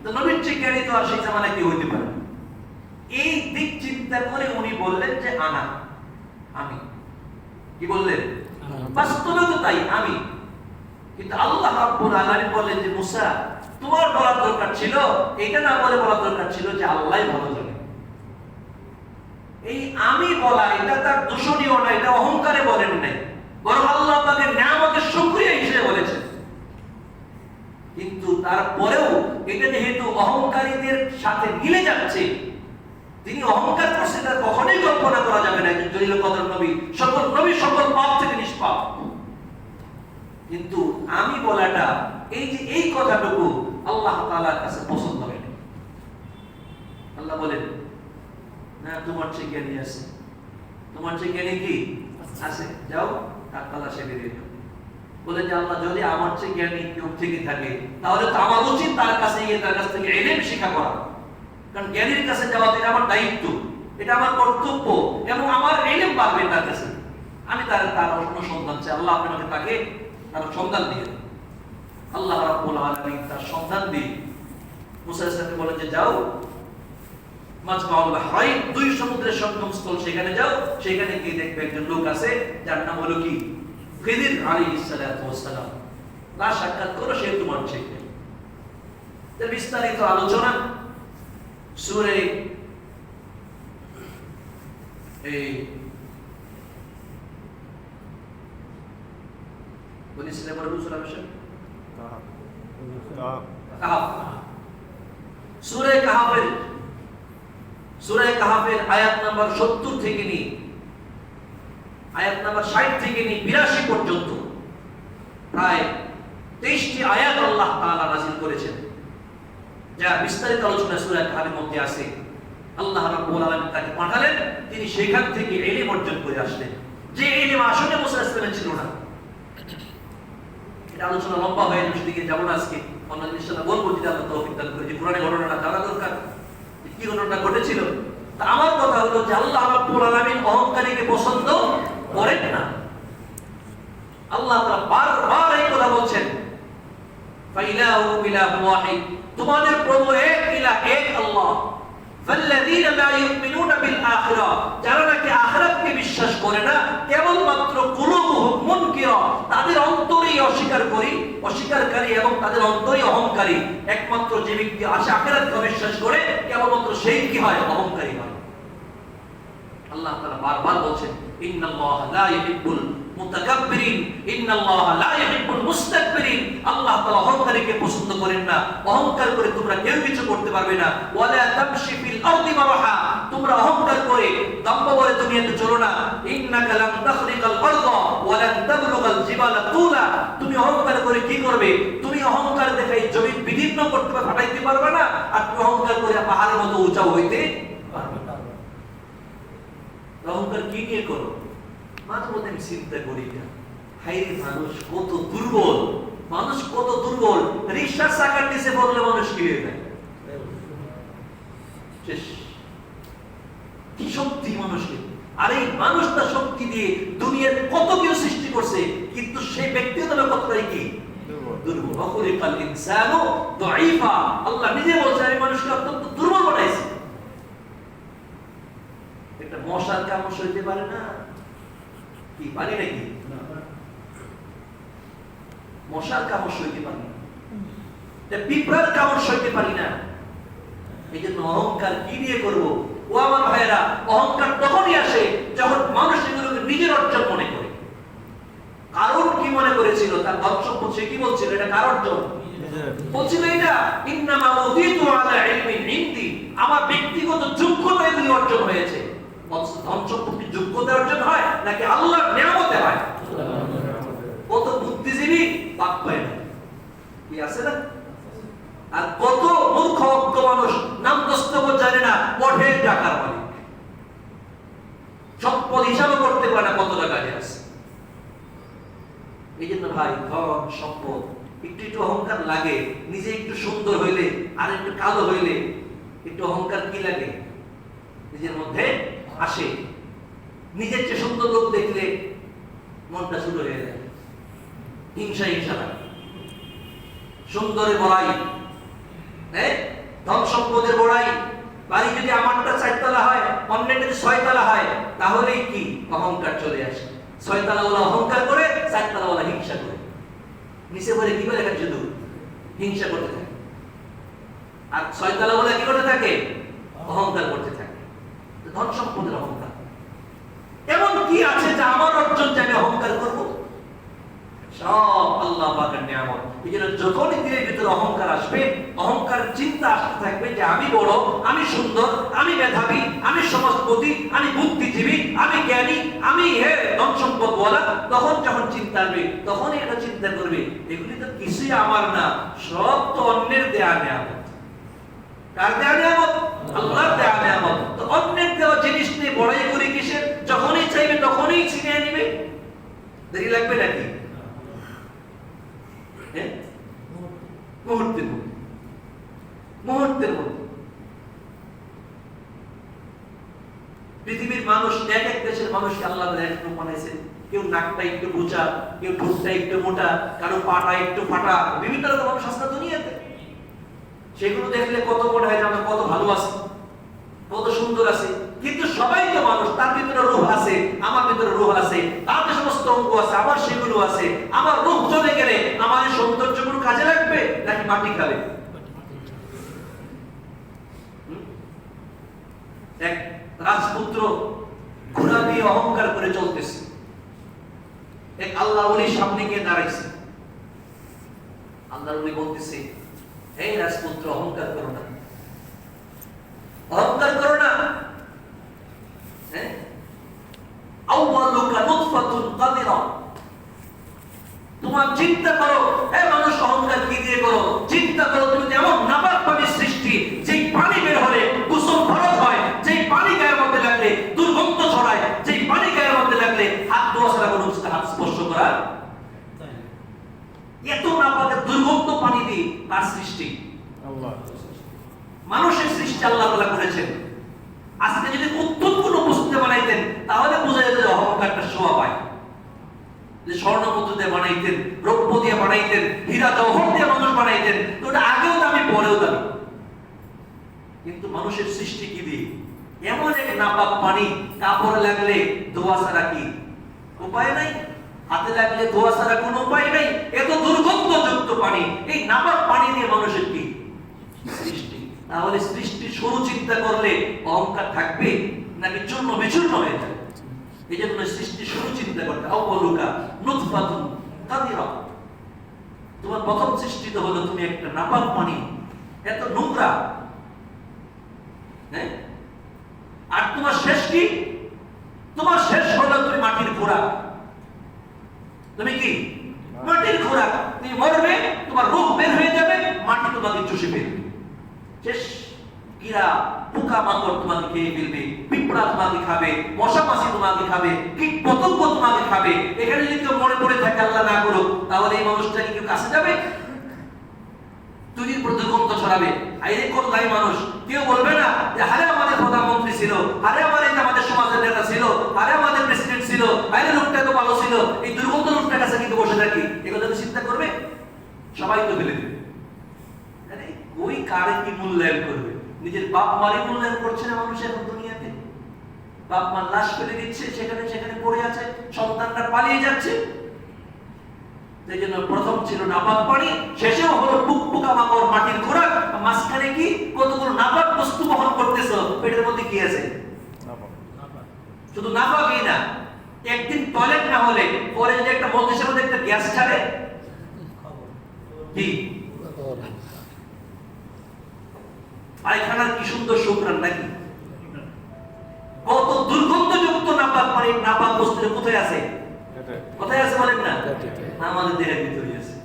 তো নবীর চেয়ে জ্ঞানী তো আর সেই জামানায় কি হইতে পারে? এই দিক চিন্তা করে উনি বললেন যে আমি। কি বললেন? বাস্তবে তো তাই, আমি। কিন্তু আল্লাহ রাব্বুল আলামিন বললেন যে মুসা, তোমার বলার দরকার ছিল এটা না বলে বলার দরকার ছিল যে আল্লাহই ভালো জানে। এই আমি বলা এটা তার দূষণীয় না, এটা অহংকারে বলেন নাই, বরং আল্লাহ পাকের নিয়ামতের শুকরিয়া হিসেবে বলেছেন। কিন্তু তারপরেও এটা যেহেতু অহংকারীদের সাথে মিলে যাচ্ছে, তিনি অহংকার করছেন, তার কখনোই কল্পনা করা যাবে না একজন জলিল কদর নবী, সকল নবী সকল পাপ থেকে নিষ্পাপ। কিন্তু আমি বলাটা, এই যে এই কথাটুকু আল্লাহ তাআলার কাছে পছন্দ হয় না। আল্লাহ বলেন, না তোমার চেয়ে জ্ঞানী আছে, তোমার চেয়ে জ্ঞানী কি আছে, যাও তার তালাশে বেরিয়ে যাও। বলে যে আল্লাহ, যদি আমার চেয়ে জ্ঞানী কেউ থেকে থাকে তাহলে তো আমার উচিত তার কাছে গিয়ে তার কাছ থেকে ইলম শিক্ষা করা। কারণ জ্ঞানীর কাছে যাওয়া এটা আমার দায়িত্ব, এটা আমার কর্তব্য, এবং আমার ইলম বাড়বে তার কাছে। আমি তার অনুসন্ধান চাই। আল্লাহ আপনাকে তাকে তার সন্ধান দিয়ে, আল্লাহ রাব্বুল আলামিন তার সন্ধান দিয়ে মুসা আলাইহিস সালামকে বলেন যে যাও মাজমাউল বাহরাইন, দুই সমুদ্রের সঙ্গমস্থল, সেখানে যাও। সেখানে গিয়ে দেখবে একজন লোক আছে যার নাম হলো কি খিদির আলাইহিস সালাতু ওয়াস সালাম। তার সাক্ষাৎ করো, সে তোমার চেয়ে। এর বিস্তারিত আলোচনা সূরা বনি ইসরাঈল পড়ে সূরা বিষয় কাহাফ, সূরা কাহাফের আয়াত নাম্বার 70 থেকে নিয়ে আয়াত নাম্বার 60 থেকে নিয়ে 82 পর্যন্ত প্রায় 23টি আয়াত আল্লাহ তাআলা নাযিল করেছেন। যা বিস্তারিত আলোচনা সূরা কাহফের মধ্যে আছে। আল্লাহ রাব্বুল আলামিন তাকে পাঠালেন, তিনি সেখান থেকে ইলম অর্জন করে আসলেন, যে ইলম আসলে মুসা আলাইহিস সালামের ছিল না। এটা আলোচনা লম্বা হয়ে যাবে, সেদিকে যাব না আজকে। অন্যদিন ইনশাআল্লাহ বলবো যদি আল্লাহ তৌফিক দান করে, যে কোরআনের ঘটনাটা জানা দরকার, কি ঘটনাটা ঘটেছিল। তা আমার কথা হলো যে আল্লাহ রাব্বুল আলামিন অহংকারীকে পছন্দ করেন না। আল্লাহ তাআলা বারবার এই কথা বলছেন, ফাইলাহুম ইলাহুন ওয়াহিদ, তোমাদের প্রভু এক, ইলাহ এক আল্লাহ। ফাল্লাযীনা লা ইউমিনুনা বিল আখিরা, যারা নাকি আখিরাতকে বিশ্বাস করে না, কেবলমাত্র কুলুবুহুম মুনকিরা, তাদের অন্তরেই অস্বীকারী এবং তাদের অন্তরেই অহংকারী। একমাত্র যে ব্যক্তি আখিরাতকে বিশ্বাস করে কেবলমাত্র সেই কি হয়, অহংকারী হয়। আল্লাহ তাআলা বারবার বলছেন, ইন্নাল্লাহা লা ইউহিব্বুল মুতাকাব্বিরিন, ইন্নাল্লাহা লা ইউহিব্বুল মুস্তাকবিরিন। আল্লাহ তাআলা অহংকারীকে পছন্দ করেন না। অহংকার করে তোমরা কেউ কিছু করতে পারবে না। ওয়ালা তামশি ফিল আরদি মারহা, তোমরা অহংকার করে দম্ভ করে দুনিয়াতে চলো না। ইন্নাকা লান তাখরিকাল আরদা ওয়া লান তাবলুগাল জিবালা তুলা, তুমি অহংকার করে কি করবে? তুমি অহংকার দেখাই জমি বিদীর্ণ করতে ফাটাইতে পারবে না, আর তুমি অহংকার করে পাহাড়ের মতো উঁচা হইতে পারবে না। অহংকার কি নিয়ে করো? মাঝে মধ্যে আমি চিন্তা করি না, হাইরে মানুষ কত দুর্বল, মানুষ কত দুর্বল। রিকশার চাকার নিচে পড়লে মানুষ গিলে যায়। কি শক্তি মানুষকে! আর এই মানুষটা শক্তি দিয়ে দুনিয়ার কত কিছু সৃষ্টি করছে, কিন্তু সেই ব্যক্তিও তবে কতটাই কি দুর্বল। অখলিকাল ইনসানু দাঈফা, আল্লাহ নিজে বলছেন আমি মানুষকে অত্যন্ত দুর্বল বানাইছি। একটা মশার কামড় সইতে পারে না, কি পারি নাকি? মশার কামড় সইতে পারি না, পিঁপড়ার কামড় সইতে পারি না। এই জন্য অহংকার কি দিয়ে করবো? ও আমার ভাইয়েরা, অহংকার তখনই আসে যখন মানুষ এগুলোকে নিজের অর্জন মনে করে। কারণ কি মনে করেছিল? তার ধন সম্পদ, সে কি বলছিল এটা কার অর্জন? বলছিল এটা ইন্নামা উযীতু আলা ইলমিন ইনদি, আমার ব্যক্তিগত যোগ্যতা এগুলি অর্জন হয়েছে। ধন সম্পদ কি যোগ্যতা অর্জন হয় নাকি আল্লাহর নিয়ামতে হয়? কত বুদ্ধিজীবী পাপ পায় না, কি আছে না? আর কত মূর্খ অজ্ঞ মানুষ নাম দস্তব জানে না, পথের টাকার মালিক, সম্পদ হিসাব করতে পারে না কত টাকা আছে। এই জন্য ভাই, ধন সম্পদ একটু একটু অহংকার লাগে। নিজে একটু সুন্দর হইলে আর একটু কালো হইলে একটু অহংকার কি লাগে? নিজের মধ্যে আসে। নিজের চেয়ে সুন্দর লোক দেখলে মনটা শুরু হয়ে যায়, হিংসা লাগে। সুন্দরে বড়াই, ধন সম্পদের বড়াই। বাড়ি যদি আমারটা 4 তলা হয়, অন্যের যদি 6 তলা হয়, তাহলেই কি অহংকার চলে আসে। 6 তলাওয়ালা অহংকার করে, 4 তলাওয়ালা হিংসা করে। নিচে বলে কি করে? শুধু হিংসা করতে থাকে। আর 6 তলাওয়ালা কি করতে থাকে? অহংকার করতে থাকে। ধন সম্পদের অহংকার। এমন কি আছে যা আমার অর্জন যে আমি অহংকার করব? সব আল্লাহ পাকের নিয়ামত। এজন্য যখনই দিলের ভিতরে অহংকার আসবে, অহংকার চিন্তা আসতে থাকবে যে আমি বড়, আমি সুন্দর, আমি মেধাবী, আমি সমাজপতি, আমি বুদ্ধিজীবী, আমি জ্ঞানী, আমি ধন সম্পদওয়ালা, তখন যখন চিন্তা আসবে তখনই এটা চিন্তা করবে এগুলি তো কিছুই আমার না, সব তো অন্যের দেয়া নিয়ামত। কার দেয়া নিয়ামত? আল্লাহর দেয়া নিয়ামত। তো অন্যের দেওয়া জিনিস নিয়ে বড়াই করি কিসের? যখনই চাইবে তখনই ছিনিয়ে নিবে, দেরি লাগবে নাকি? মুহূর্তের মধ্যে পৃথিবীর মানুষ, এক এক দেশের মানুষকে আল্লাহ এক রূপ বানাইছেন। কেউ নাকটা একটু বোচা, কেউ ঠোঁটটা একটু মোটা, কারো পাটা একটু ফাটা, বিভিন্ন রকম মানুষ আছে দুনিয়াতে। সেগুলো দেখলে কত মনে হয় যে আমরা কত ভালো আছি, কত সুন্দর আছে। কিন্তু সবাই তো মানুষ, তার ভিতরে রূহ আছে, আমার ভিতরে রূহ আছে, তার যে সমস্ত অঙ্গ আছে আমার সেগুলো আছে। আমার রূহ চলে গেলে আমার এই সৌন্দর্যগুলো কাজে লাগবে নাকি মাটি খাবে? এক রাজপুত্র ঘোড়া দিয়ে অহংকার করে চলতেছে। এক আল্লাহ ওলির সামনে গিয়ে দাঁড়াইছে। আল্লাহ ওলি বলতেছে, এই রাজপুত্র, অহংকার করো না, অহংকার করো না। তোমার চিন্তা করো, মানুষ অহংকার কি দিয়ে করো? চিন্তা করো, তুমি এমন নাপাক ভাবে এত নাপাকের দুর্গন্ধ পানি দিয়ে তার সৃষ্টি আল্লাহ মানুষের সৃষ্টি আল্লাহ তাআলা করেছেন। আজকে যদি উত্তম কোনো বস্তুতে বানাইতেন তাহলে বোঝা যেত যে অহংকারটা শোভা পায়। যে স্বর্ণমুদ্রা দিয়ে বানাইতেন, রৌপ্য দিয়ে বানাইতেন, হীরা জওহর দিয়ে মানুষ বানাইতেন, তো ওটা আগেও দামি পরেও দামি। কিন্তু মানুষের সৃষ্টি কি দিয়ে? এমন এক নাপাক পানি, কাপড়ে লাগলে ধোয়া ছাড়া কি উপায় নাই, হাতে লাগলে ধোয়া ছাড়া কোনো উপায় নাই, এত দুর্গন্ধযুক্ত পানি, এই নাপাক পানি দিয়ে মানুষের কি সৃষ্টি? তাহলে সৃষ্টি শুরু চিন্তা করলে অহংকার থাকবে নাকি চূর্ণ বিচূর্ণ হয়ে যাবে? এই জন্য সৃষ্টি শুরু চিন্তা করতে আউয়ালুকা নুতফাতুন কাদিরা, তোমার প্রথম সৃষ্টি তো হলো তুমি একটা নাপাক পানি, এত নোংরা, হ্যাঁ? আর তোমার শেষ কি? তোমার শেষ হলো তুমি মাটির খোরাক। তুমি কি মাটির খোরাক? তুমি মরবে, তোমার রূপ বের হয়ে যাবে, মাটি তোমাকে চুষে ফেলবে, শেষ। কীরা পোকা মাকড় তোমাকে খেয়ে ফেলবে, পিঁপড়া তোমাকে খাবে, মশা মাছি তোমাকে খাবে, কীট পতঙ্গ তোমাকে খাবে। এখানে যদি কেউ মনে পড়ে থাকে আল্লাহ না করুক, তাহলে এই মানুষটাকে কেউ কাছে যাবে? তুই দুর্গন্ধ ছড়াবে। আইরে করলাই মানুষ, কেউ বলবে না যে আরে আমাদের প্রধানমন্ত্রী ছিল, আরে আমাদের সমাজের নেতা ছিল, আরে আমাদের প্রেসিডেন্ট ছিল, আরে লোকটা তো ভালো ছিল, এই দুর্গন্ধ লোকটার কাছে কিন্তু বসে থাকি, এগুলো তো চিন্তা করবে? সবাই তো ফেলে দেবে। ওই কারে কি মূল্যায়ন করবে? নিজের বাপ মারে মূল্যায়ন করছে না মানুষ এখন দুনিয়াতে। বাপ মার লাশ ফেলে দিচ্ছে, সেখানে সেখানে পড়ে আছে, সন্তানটা পালিয়ে যাচ্ছে। সেই জন্য প্রথম ছিল নাপাক পানি, শেষেও হলো পোকা মাকড় মাটির খোরাক, মাঝখানে কি কতগুলো নাপাক বস্তু বহন করতেছ, পেটের মধ্যে কি আছে? শুধু নাপাকই না, একদিন টয়লেট না হলে পরে যদি একটা মস্তিষ্কের মধ্যে একটা গ্যাস ছাড়ে কি পায়খানার কি সুন্দর সুঘ্রাণ নাকি? কত দুর্গন্ধযুক্ত নাপাক পানি, নাপাক বস্তু কোথায় আছে? কোথায় আছে বলেন না? আমাদের দেহের ভিতরে আছে।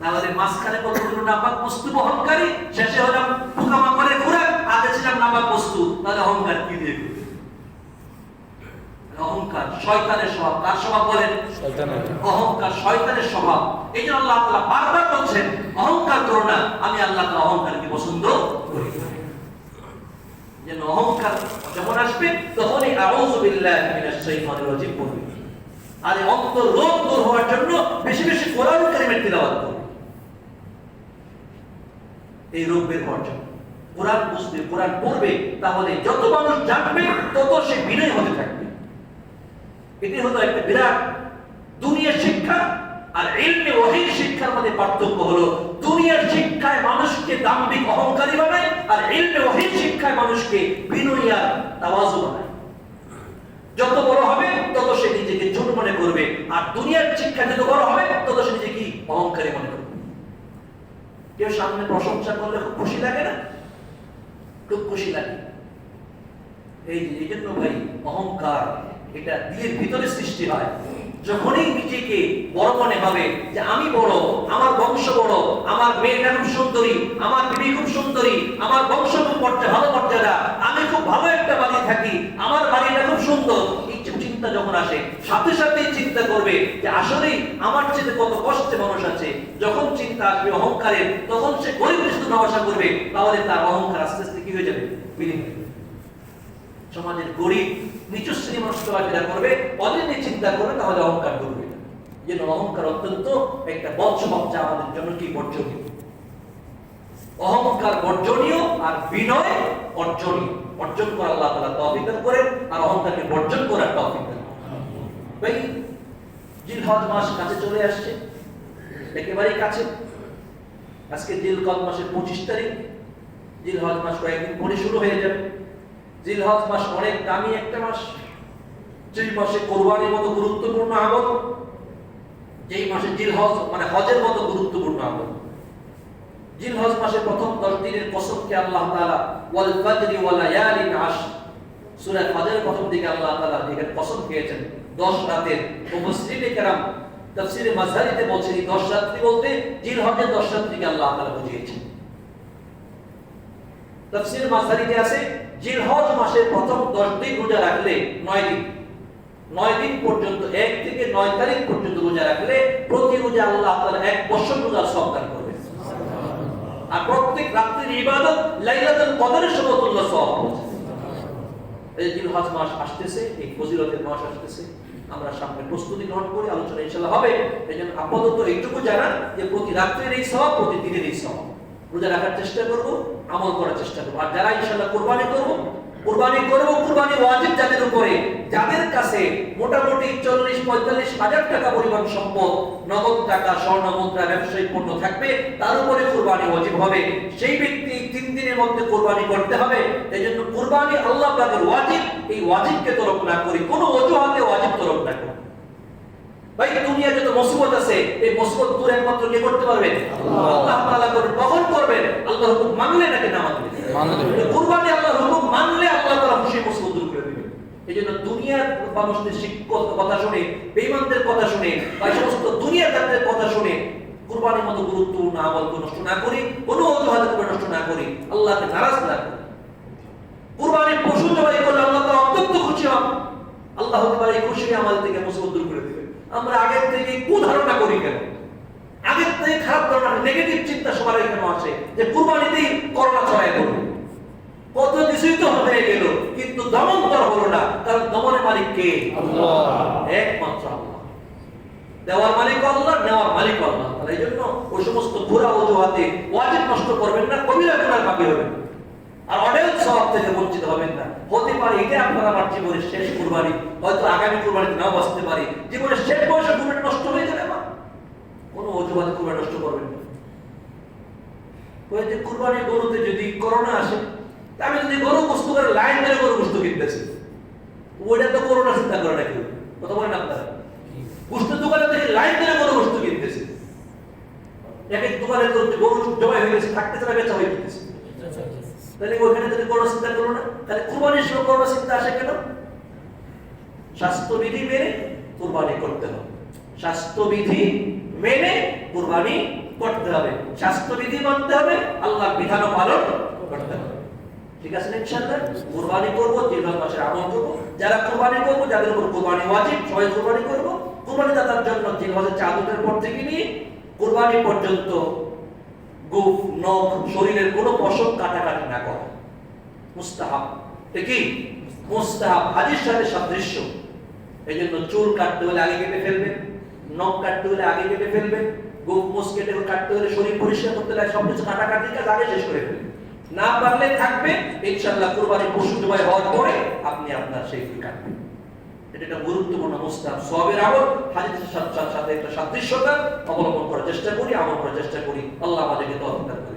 তাহলে মাঝখানে কতগুলো নাপাক বস্তু বহনকারী, শেষে হলাম পোকামাকড়ের খোরাক, আগে ছিলাম নাপাক বস্তু। তাহলে অহংকার কি দিয়ে করবে? অহংকার শয়তানের স্বভাব। কার স্বভাব বলেন? অহংকার শয়তানের স্বভাব। এই জন্য আল্লাহ তাআলা বারবার বলছেন অহংকার করো না, আমি আল্লাহ তাআলা অহংকারকে পছন্দ করি না। যেন অহংকার যখন আসবে তখনই আউযু বিল্লাহি মিনাশ শাইতানির রাজিম বলবে। আর এই অন্তর রোগ দূর হওয়ার জন্য বেশি বেশি কোরআন কারীমের তিলাওয়াত করবে, এই রোগ বের হওয়ার জন্য। কোরআন বুঝবে, কোরআন পড়বে, তাহলে যত মানুষ জানবে তত সে বিনয় হতে থাকবে। এটি হলো একটা বিরাট দুনিয়ার শিক্ষা আর ইলমে ওহীর শিক্ষার মধ্যে পার্থক্য হলো, দুনিয়ার শিক্ষায় মানুষকে দাম্ভিক অহংকারী বানায়, আর ইলমে ওহীর শিক্ষায় মানুষকে বিনয়ী আর তাওয়াজু বানায়। যত বড় হবে তত সে নিজেকে ছোট মনে করবে, আর দুনিয়ার শিক্ষা যত বড় হবে তত সে নিজেকে অহংকারী মনে করবে। কেউ সামনে প্রশংসা করলে খুব খুশি লাগে না? খুব খুশি লাগে। এই জন্য ভাই অহংকার এটা দিলের ভিতরে সৃষ্টি হয়। যখনই নিজেকে বড় মনে হবে যে আমি বড়, আমার বংশ বড়, আমার মেয়েটা খুব সুন্দরী, আমার বিবি খুব সুন্দরী, আমার বংশ খুব ভালো মর্যাদা, আমি খুব ভালো একটা বাড়ি থাকি, আমার বাড়িটা খুব সুন্দর, এই চিন্তা যখন আসে সাথে সাথেই চিন্তা করবে যে আসলেই আমার চেয়ে কত কষ্টে মানুষ আছে। যখন চিন্তা আসবে অহংকারের, তখন সে গরিব দৃষ্টিতে আশা করবে, তাহলে তার অহংকার আস্তে আস্তে কি হয়ে যাবে? বিলীন হয়ে যাবে। সমাজের গরিব নিচু শ্রেণী মানুষ চলাফেরা করবে, অনেক চিন্তা করবে, তাহলে অহংকার করবে। যেন অহংকার অত্যন্ত একটা বদস্বভাব, যা আমাদের জন্য কি বর্জনীয়। অহংকার বর্জনীয় আর বিনয় অর্জনীয়। অর্জন করা আল্লাহ তাআলা তৌফিক দান করেন, আর অহংকারকে বর্জন করার তৌফিক দান করেন। ভাই জিলহজ মাস কাছে চলে আসছে, একেবারেই কাছে। আজকে জিলহজ মাসের 25 তারিখ, জিলহজ মাস কয়েকদিন পরে শুরু হয়ে যাবে। জিলহজ মাস অনেক দামি একটা মাস, যেই মাসে কোরবানির মতো গুরুত্বপূর্ণ আমল, যেই মাসে জিলহজ মানে হজের মতো গুরুত্বপূর্ণ আমল। জিলহজ মাসের প্রথম 10 দিনের কসমকে আল্লাহ তাআলা ওয়াল ফাজরি ওয়া লায়ালিন আশর, সূরা ফাজরের প্রথম দিকে আল্লাহ তাআলা এখানে কসম খেয়েছেন 10 রাতের। মুফাসসিরিনে কেরাম তাফসীরে মাযহারিতে বলছেন এই 10 রাত্রি বলতে জিলহজের 10 রাত্রিকে আল্লাহ তাআলা বুঝিয়েছেন। তাফসীরে মাযহারিতে আছে জিলহজ মাসের প্রথম 10 দিন রোজা রাখলে 9 দিন 9 দিন পর্যন্ত 1 থেকে 9 তারিখ পর্যন্ত রোজা রাখলে প্রতি রোজা আল্লাহ তাআলা 1 বছর রোজার সওয়াব দান করবেন। আর প্রত্যেক রাত্রির ইবাদত লাইলাতুল কদরের সমতুল্য সওয়াব আছে। এই জিলহজ মাস আসতেছে, এই ফজিলতের মাস আসতেছে, আমরা সামনে প্রস্তুতি গ্রহণ করি, আলোচনা ইনশাআল্লাহ হবে। এইজন্য আপাতত এইটুকু জানান যে প্রতি রাত্রির এই সওয়াব, প্রতি দিনের এই সওয়াব রোজা রাখার চেষ্টা করব, আমল করার চেষ্টা করব। আর যারা ইনশাআল্লাহ কুরবানি করব, কুরবানি ওয়াজিব যাদের উপরে, যাদের কাছে মোটামুটি 40-45 হাজার টাকা পরিমাণ সম্পদ, নগদ টাকা, স্বর্ণ মুদ্রা, ব্যবসায়িক পণ্য থাকবে, তার উপরে কুরবানি ওয়াজিব হবে। সেই ব্যক্তি 3 দিনের মধ্যে কুরবানি করতে হবে। এইজন্য কুরবানি আল্লাহ পাকের ওয়াজিব, এই ওয়াজিবকে তরক না করি, কোনো অজুহাতে ওয়াজিব তরক না করি। ভাই দুনিয়া যত মুসিবত আছে, এই মুসিবত দূর একমাত্র কে করতে পারবেন? আল্লাহ তাআলা করবেন। কখন করবেন? আল্লাহর হুকুম মানলে নাকি না মানলে? কুরবানি আল্লাহর হুকুম মানলে আল্লাহ তাআলা খুশি মুসিবত দূর করে দিবেন। এইজন্য দুনিয়ার মানুষদের শিক্ষক কথা শুনে, বেঈমানদের কথা শুনে, বা সমস্ত দুনিয়াদারদের কথা শুনে কুরবানির মতো গুরুত্বপূর্ণ আমলকে নষ্ট না করি, কোনো অজুহাতে নষ্ট না করি, আল্লাহকে নারাজ না করি। কুরবানির পশু জবাই করলে আল্লাহ তাআলা অত্যন্ত খুশি হন। আল্লাহ তাআলা এই খুশি আমাদের থেকে মুসিবত দূর করে দিবেন। আমরা আগের থেকে কুধারণা করি কেন? আগের থেকে খারাপ ধারণা, নেগেটিভ চিন্তা সবার এখানে আসে যে কুরবানিতেই করোনা ছড়ায় পড়বে। কত কিছুই তো হয়ে গেল, কিন্তু দমন করা হলো না। কারণ দমনের মালিক কে? আল্লাহ, একমাত্র আল্লাহ। দেওয়ার মালিক আল্লাহ, নেওয়ার মালিক আল্লাহ। এই জন্য ওই সমস্ত ঘোরা অজুহাতে ওয়াজিব নষ্ট করবেন না, কবিরা গুনার পাপী হবেন, আর অনেক সওয়াব থেকে বঞ্চিত হবেন না। হতে পারে এটা আপনার আমার জীবনের শেষ কুরবানি, হয়তো আগামী কুরবানিতে নাও বাঁচতে পারে, জীবনের শেষ বয়সে কুরবানি নষ্ট হয়ে যাবে। আমার কোনো অজুহাতে কুরবানি নষ্ট করবেন না। ওই যে কুরবানি গরুতে যদি করোনা আসে, আমি যদি গরু গোশত করে লাইন ধরে গরু গোশত কিনতেছি, ওইটা তো করোনা চিন্তা করে নাকি? কথা বলেন আপনারা? গোশতের দোকানে থেকে লাইন ধরে গরু গোশত কিনতেছে, এক এক দোকানে তো গরু জবাই হয়ে গেছে, থাকতেছে না, বেচা হয়ে গেছে। তাহলে ওইখানে যদি করোনা চিন্তা করলো না, তাহলে কুরবানির সময় করোনা চিন্তা আসে কেন? স্বাস্থ্যবিধি মেনে কুরবানি করতে হবে। স্বাস্থ্যবিধি মেনে কুরবানি করতে হবে, স্বাস্থ্যবিধি মানতে হবে, আল্লাহর বিধান পালন করতে হবে। ঠিক আছে ইনশাআল্লাহ? কুরবানি করব, জিলহজ মাসের আমল করব। যারা কুরবানি করব, যাদের উপর কুরবানি ওয়াজিব, সবাই কুরবানি করব। কুরবানি দাতার জন্য জিলহজের 4 দিনের পর থেকে নিয়ে কুরবানি পর্যন্ত গোফ, নখ, শরীরের কোনো পশম কাটাকাটি না করা মুস্তাহাব। কি মুস্তাহাব? হাদিসের সাথে সাদৃশ্য। এইজন্য চুল কাটতে হলে আগে কেটে ফেলবেন, নখ কাটতে হলে আগে কেটে ফেলবেন, গোফ মোস কেটে কাটতে হলে, শরীর পরিষ্কার করতে হলে সবকিছু কাটাকাটি কাজ আগে শেষ করে ফেলবেন। না পারলে থাকবে, ইনশাআল্লাহ কুরবানি পশু জবাই হওয়ার পরে আপনি আপনার সেই কাটবেন। এটা একটা গুরুত্বপূর্ণ মুস্তাহাব সওয়াবের আমল। হাদিসের সাথে একটা সাদৃশ্যতা অবলম্বন করার চেষ্টা করি, আমল করার চেষ্টা করি। আল্লাহ আমাদেরকে তৌফিক দান করুন।